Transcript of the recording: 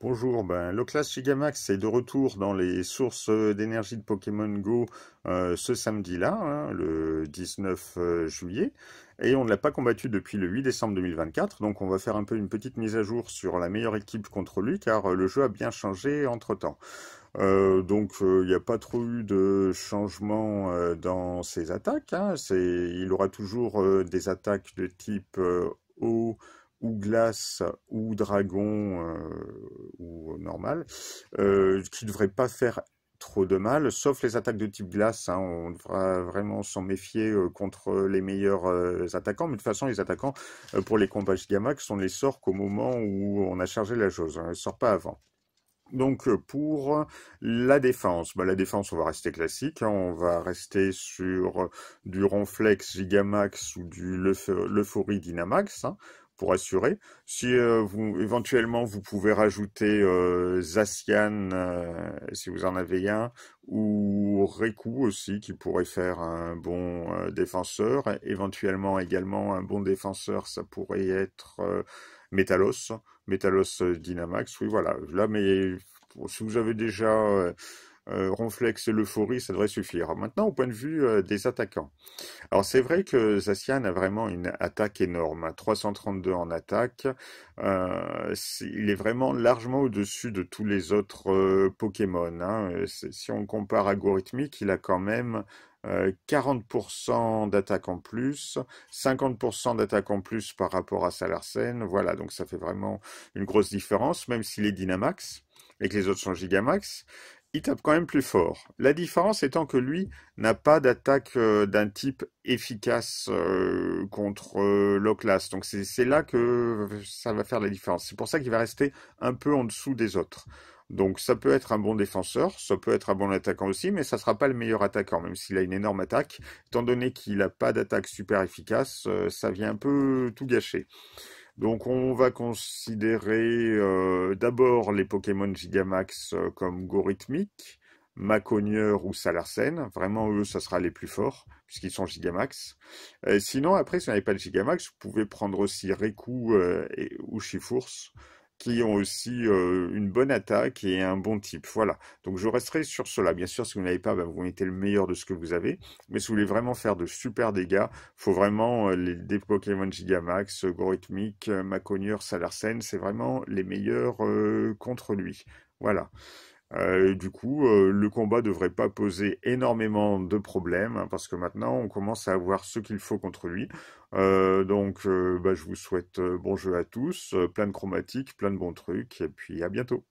Bonjour, l'Oclas Gigamax est de retour dans les sources d'énergie de Pokémon Go ce samedi-là, hein, le 19 juillet, et on ne l'a pas combattu depuis le 8 décembre 2024, donc on va faire un peu une petite mise à jour sur la meilleure équipe contre lui, car le jeu a bien changé entre-temps. Il n'y a pas trop eu de changement dans ses attaques, hein. Il aura toujours des attaques de type eau ou glace ou dragon ou normal, qui ne devraient pas faire trop de mal, sauf les attaques de type glace, hein. On devra vraiment s'en méfier contre les meilleurs attaquants, mais de toute façon les attaquants pour les combats Gigamax, on les sort qu'au moment où on a chargé la jauge, hein. On ne les sort pas avant. Donc pour la défense, la défense on va rester classique, hein, on va rester sur du Ronflex Gigamax ou du l'Euphorie Dynamax, hein, pour assurer. Si éventuellement vous pouvez rajouter Zacian si vous en avez un, ou Raikou aussi qui pourrait faire un bon défenseur. Éventuellement également un bon défenseur, ça pourrait être Métalos. Métalos Dynamax, oui voilà. Là, mais si vous avez déjà Ronflex et l'Euphorie, ça devrait suffire. Maintenant, au point de vue des attaquants. Alors c'est vrai que Zacian a vraiment une attaque énorme, hein, 332 en attaque. Il est vraiment largement au-dessus de tous les autres Pokémon, hein. Si on compare à Gorithmic, il a quand même 40% d'attaque en plus, 50% d'attaque en plus par rapport à Salarsen. Voilà, donc ça fait vraiment une grosse différence, même s'il est Dynamax et que les autres sont Gigamax. Il tape quand même plus fort. La différence étant que lui n'a pas d'attaque d'un type efficace contre l'Oclas. Donc c'est là que ça va faire la différence. C'est pour ça qu'il va rester un peu en dessous des autres. Donc ça peut être un bon défenseur, ça peut être un bon attaquant aussi, mais ça sera pas le meilleur attaquant, même s'il a une énorme attaque. Étant donné qu'il n'a pas d'attaque super efficace, ça vient un peu tout gâcher. Donc on va considérer d'abord les Pokémon Gigamax comme Gorithmic, Maconieur ou Salarsen. Vraiment, eux, ça sera les plus forts, puisqu'ils sont Gigamax. Sinon, après, si vous n'avez pas de Gigamax, vous pouvez prendre aussi Raikou ou Chifours, qui ont aussi une bonne attaque et un bon type. Voilà. Donc je resterai sur cela. Bien sûr, si vous n'avez pas, vous mettez le meilleur de ce que vous avez. Mais si vous voulez vraiment faire de super dégâts, faut vraiment des Pokémon Gigamax, Gorithmic, Maconieur, Salarsen, c'est vraiment les meilleurs contre lui. Voilà. Du coup, le combat devrait pas poser énormément de problèmes, hein, parce que maintenant on commence à avoir ce qu'il faut contre lui. Je vous souhaite bon jeu à tous, plein de chromatiques, plein de bons trucs, et puis à bientôt.